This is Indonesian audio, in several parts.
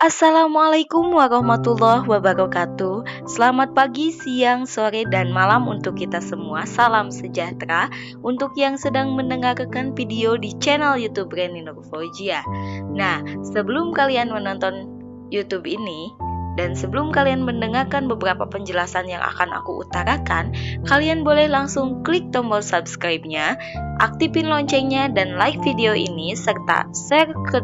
Assalamualaikum warahmatullahi wabarakatuh. Selamat pagi, siang, sore, dan malam untuk kita semua. Salam sejahtera untuk yang sedang mendengarkan video di channel YouTube Reni Nur Fauzia. Nah, sebelum kalian menonton YouTube ini dan sebelum kalian mendengarkan beberapa penjelasan yang akan aku utarakan, kalian boleh langsung klik tombol subscribe-nya, aktifin loncengnya, dan like video ini serta share ke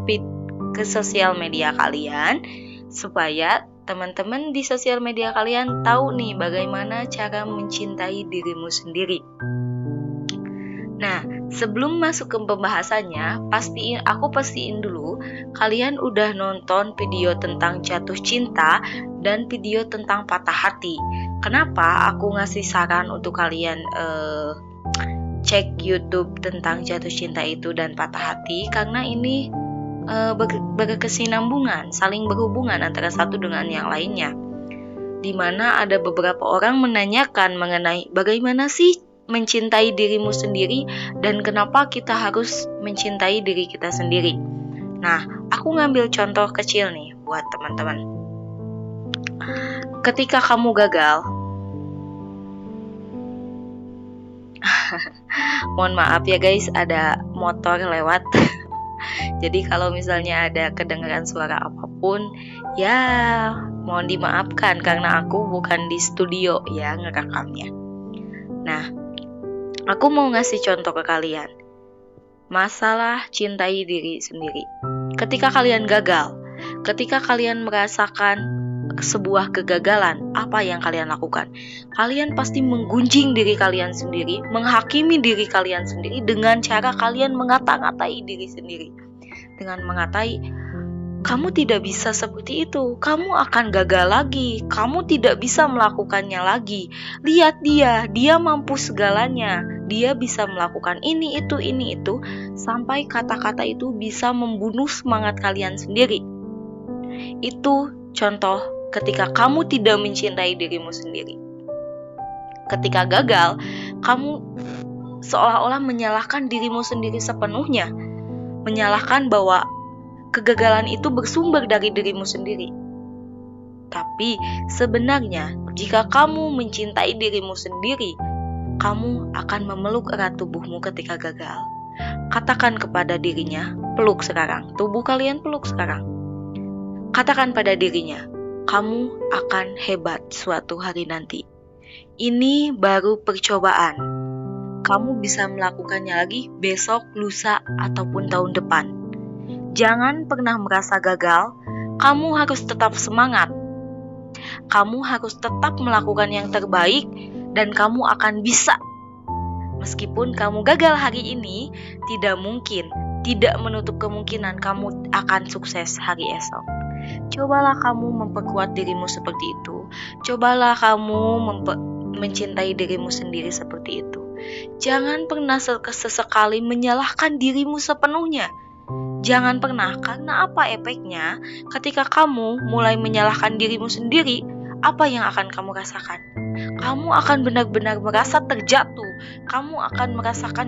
sosial media kalian supaya teman-teman di sosial media kalian tahu nih bagaimana cara mencintai dirimu sendiri. Nah, sebelum masuk ke pembahasannya, aku pastiin dulu kalian udah nonton video tentang jatuh cinta dan video tentang patah hati. Kenapa aku ngasih saran untuk kalian cek YouTube tentang jatuh cinta itu dan patah hati? Karena ini berkesinambungan, saling berhubungan antara satu dengan yang lainnya. Dimana ada beberapa orang menanyakan mengenai bagaimana sih mencintai dirimu sendiri dan kenapa kita harus mencintai diri kita sendiri. Nah, aku ngambil contoh kecil nih buat teman-teman. Ketika kamu gagal, mohon maaf ya guys, ada motor lewat. Jadi kalau misalnya ada kedengaran suara apapun, ya mohon dimaafkan karena aku bukan di studio ya ngerekamnya. Nah, aku mau ngasih contoh ke kalian. Masalah cintai diri sendiri. Ketika kalian gagal, ketika kalian merasakan sebuah kegagalan, apa yang kalian lakukan? Kalian pasti menggunjing diri kalian sendiri, menghakimi diri kalian sendiri dengan cara kalian mengata-ngatai diri sendiri. Dengan mengatai, kamu tidak bisa seperti itu, kamu akan gagal lagi, kamu tidak bisa melakukannya lagi. Lihat dia mampu segalanya, dia bisa melakukan ini itu, sampai kata-kata itu bisa membunuh semangat kalian sendiri. Itu contoh ketika kamu tidak mencintai dirimu sendiri. Ketika gagal, kamu seolah-olah menyalahkan dirimu sendiri sepenuhnya. Menyalahkan bahwa kegagalan itu bersumber dari dirimu sendiri. Tapi sebenarnya jika kamu mencintai dirimu sendiri, kamu akan memeluk erat tubuhmu ketika gagal. Katakan kepada dirinya, peluk sekarang. Tubuh kalian peluk sekarang. Katakan pada dirinya, kamu akan hebat suatu hari nanti. Ini baru percobaan. Kamu bisa melakukannya lagi besok, lusa, ataupun tahun depan. Jangan pernah merasa gagal. Kamu harus tetap semangat. Kamu harus tetap melakukan yang terbaik dan kamu akan bisa. Meskipun kamu gagal hari ini, tidak menutup kemungkinan kamu akan sukses hari esok. Cobalah kamu memperkuat dirimu seperti itu. Cobalah kamu mencintai dirimu sendiri seperti itu. Jangan pernah sesekali menyalahkan dirimu sepenuhnya. Jangan pernah, karena apa efeknya ketika kamu mulai menyalahkan dirimu sendiri, apa yang akan kamu rasakan? Kamu akan benar-benar merasa terjatuh. Kamu akan merasakan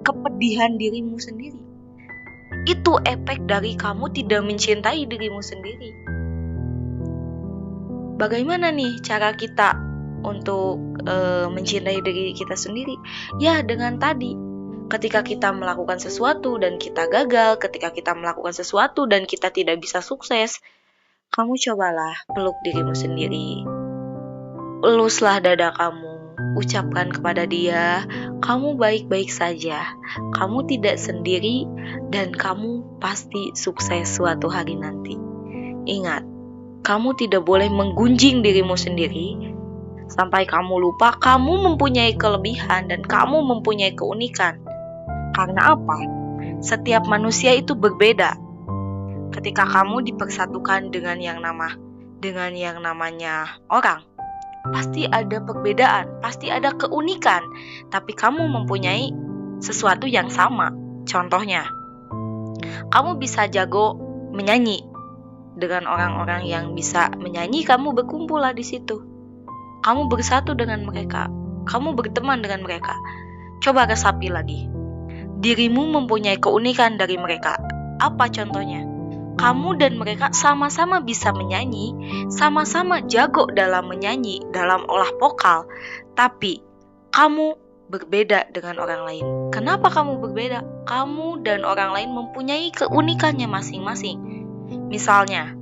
kepedihan dirimu sendiri. Itu efek dari kamu tidak mencintai dirimu sendiri. Bagaimana nih cara kita untuk mencintai diri kita sendiri? Ya, dengan tadi, ketika kita melakukan sesuatu dan kita gagal, ketika kita melakukan sesuatu dan kita tidak bisa sukses, kamu cobalah peluk dirimu sendiri. Eluslah dada kamu, ucapkan kepada dia, kamu baik-baik saja, kamu tidak sendiri, dan kamu pasti sukses suatu hari nanti. Ingat, kamu tidak boleh menggunjing dirimu sendiri sampai kamu lupa kamu mempunyai kelebihan dan kamu mempunyai keunikan. Karena apa? Setiap manusia itu berbeda. Ketika kamu dipersatukan dengan yang namanya orang, pasti ada perbedaan, pasti ada keunikan, tapi kamu mempunyai sesuatu yang sama. Contohnya, kamu bisa jago menyanyi. Dengan orang-orang yang bisa menyanyi, kamu berkumpullah di situ. Kamu bersatu dengan mereka, kamu berteman dengan mereka. Coba resapi lagi. Dirimu mempunyai keunikan dari mereka. Apa contohnya? kamu dan mereka sama-sama bisa menyanyi, sama-sama jago dalam menyanyi, dalam olah vokal, tapi kamu berbeda dengan orang lain. Kenapa kamu berbeda? Kamu dan orang lain mempunyai keunikannya masing-masing. Misalnya,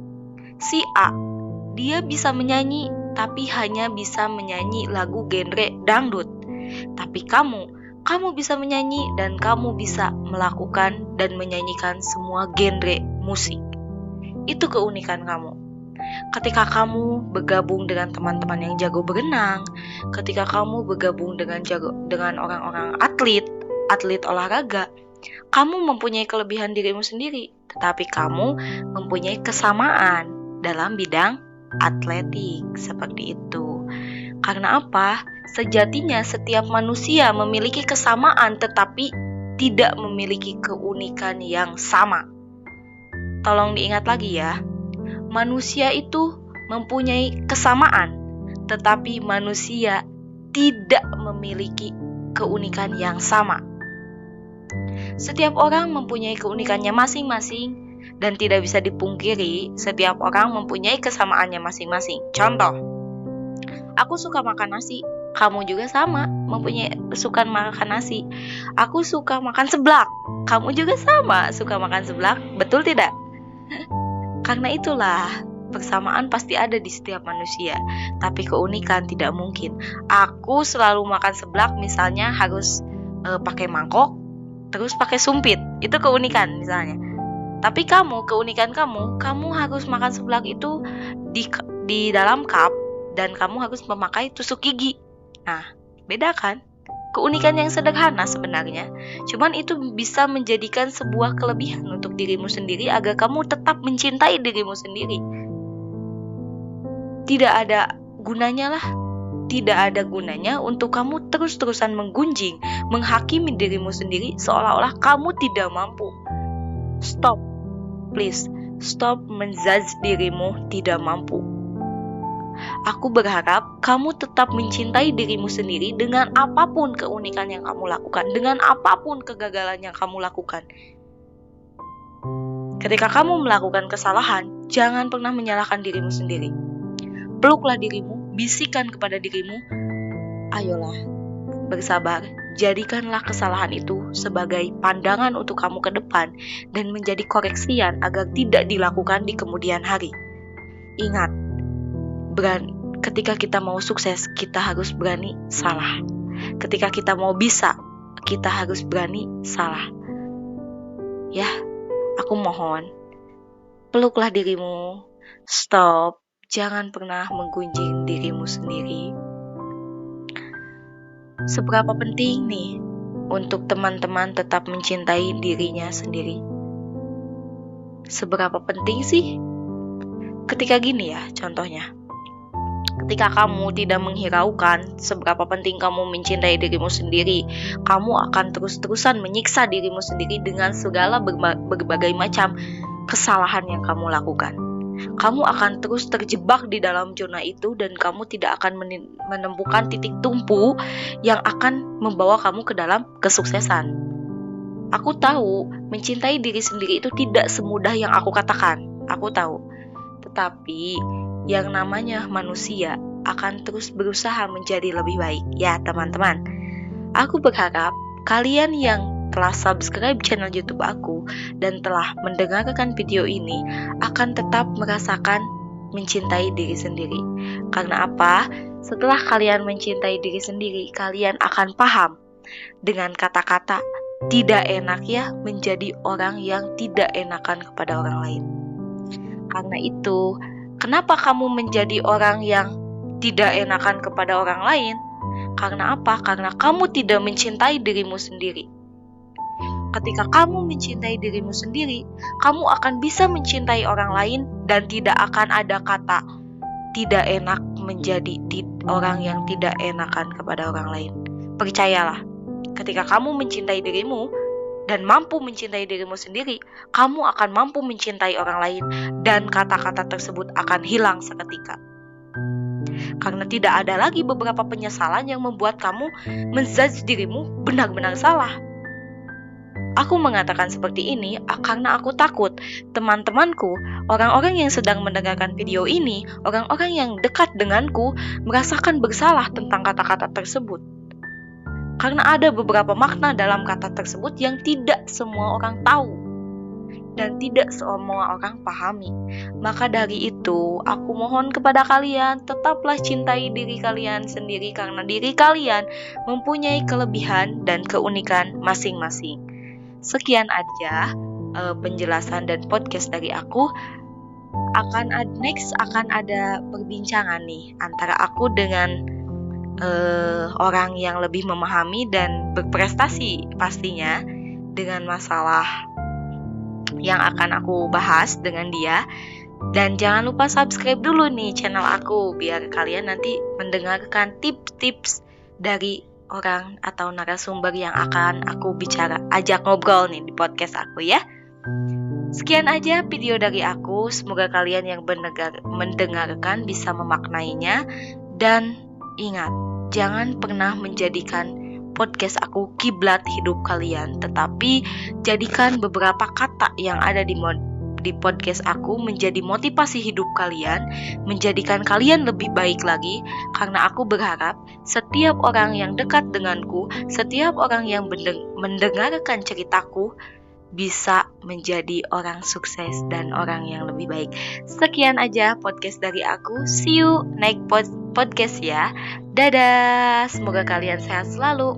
si A, dia bisa menyanyi, tapi hanya bisa menyanyi lagu genre dangdut. Tapi kamu bisa menyanyi dan kamu bisa melakukan dan menyanyikan semua genre musik. Itu keunikan kamu. Ketika kamu bergabung dengan teman-teman yang jago berenang, ketika kamu bergabung dengan orang-orang atlet olahraga, kamu mempunyai kelebihan dirimu sendiri, tetapi kamu mempunyai kesamaan dalam bidang atletik seperti itu. Karena apa? Sejatinya setiap manusia memiliki kesamaan tetapi tidak memiliki keunikan yang sama. Tolong diingat lagi ya. Manusia itu mempunyai kesamaan, tetapi manusia tidak memiliki keunikan yang sama. Setiap orang mempunyai keunikannya masing-masing dan tidak bisa dipungkiri setiap orang mempunyai kesamaannya masing-masing. Contoh, aku suka makan nasi, kamu juga sama suka makan nasi. Aku suka makan seblak, kamu juga sama suka makan seblak, betul tidak? Karena itulah persamaan pasti ada di setiap manusia, tapi keunikan tidak mungkin. Aku selalu makan seblak misalnya harus pakai mangkok, terus pakai sumpit, itu keunikan misalnya. Tapi keunikan kamu harus makan seblak itu di dalam cup dan kamu harus memakai tusuk gigi. Nah, beda kan? Keunikan yang sederhana sebenarnya, cuman itu bisa menjadikan sebuah kelebihan untuk dirimu sendiri agar kamu tetap mencintai dirimu sendiri. Tidak ada gunanya untuk kamu terus-terusan menggunjing, menghakimi dirimu sendiri seolah-olah kamu tidak mampu. Stop, please, stop menjudge dirimu tidak mampu. Aku berharap kamu tetap mencintai dirimu sendiri dengan apapun keunikan yang kamu lakukan, dengan apapun kegagalan yang kamu lakukan. Ketika kamu melakukan kesalahan, jangan pernah menyalahkan dirimu sendiri. Peluklah dirimu, bisikan kepada dirimu, ayolah, bersabar, jadikanlah kesalahan itu sebagai pandangan untuk kamu ke depan dan menjadi koreksian agar tidak dilakukan di kemudian hari. Ingat, ketika kita mau sukses, kita harus berani salah. Ketika kita mau bisa, kita harus berani salah. Ya, aku mohon, peluklah dirimu, stop, jangan pernah menggunjing dirimu sendiri. Seberapa penting nih untuk teman-teman tetap mencintai dirinya sendiri? Seberapa penting sih? Ketika gini ya, contohnya. Ketika kamu tidak menghiraukan seberapa penting kamu mencintai dirimu sendiri, kamu akan terus-terusan menyiksa dirimu sendiri dengan segala berbagai macam kesalahan yang kamu lakukan. Kamu akan terus terjebak di dalam zona itu dan kamu tidak akan menemukan titik tumpu yang akan membawa kamu ke dalam kesuksesan. Aku tahu mencintai diri sendiri itu tidak semudah yang aku katakan. Aku tahu. Tetapi yang namanya manusia akan terus berusaha menjadi lebih baik. Ya teman-teman, aku berharap kalian yang telah subscribe channel YouTube aku dan telah mendengarkan video ini akan tetap merasakan mencintai diri sendiri. Karena apa? Setelah kalian mencintai diri sendiri, kalian akan paham dengan kata-kata tidak enak ya menjadi orang yang tidak enakan kepada orang lain. Karena itu, kenapa kamu menjadi orang yang tidak enakan kepada orang lain? Karena apa? Karena kamu tidak mencintai dirimu sendiri. Ketika kamu mencintai dirimu sendiri, kamu akan bisa mencintai orang lain dan tidak akan ada kata tidak enak menjadi orang yang tidak enakan kepada orang lain. Percayalah, ketika kamu mencintai dirimu dan mampu mencintai dirimu sendiri, kamu akan mampu mencintai orang lain dan kata-kata tersebut akan hilang seketika. Karena tidak ada lagi beberapa penyesalan yang membuat kamu menjudge dirimu benar-benar salah. Aku mengatakan seperti ini karena aku takut teman-temanku, orang-orang yang sedang mendengarkan video ini, orang-orang yang dekat denganku merasakan bersalah tentang kata-kata tersebut. Karena ada beberapa makna dalam kata tersebut yang tidak semua orang tahu dan tidak semua orang pahami. Maka dari itu, aku mohon kepada kalian, tetaplah cintai diri kalian sendiri karena diri kalian mempunyai kelebihan dan keunikan masing-masing. Sekian aja penjelasan dan podcast dari aku. Next akan ada perbincangan nih antara aku dengan orang yang lebih memahami dan berprestasi pastinya dengan masalah yang akan aku bahas dengan dia. Dan jangan lupa subscribe dulu nih channel aku biar kalian nanti mendengarkan tips-tips dari orang atau narasumber yang akan aku ajak ngobrol nih di podcast aku ya. Sekian aja video dari aku. Semoga kalian yang mendengarkan bisa memaknainya. Dan ingat, jangan pernah menjadikan podcast aku kiblat hidup kalian, tetapi jadikan beberapa kata yang ada di podcast aku menjadi motivasi hidup kalian, menjadikan kalian lebih baik lagi, karena aku berharap setiap orang yang dekat denganku, setiap orang yang mendengarkan ceritaku bisa menjadi orang sukses dan orang yang lebih baik. Sekian aja podcast dari aku. See you next podcast ya. Dadah. Semoga kalian sehat selalu.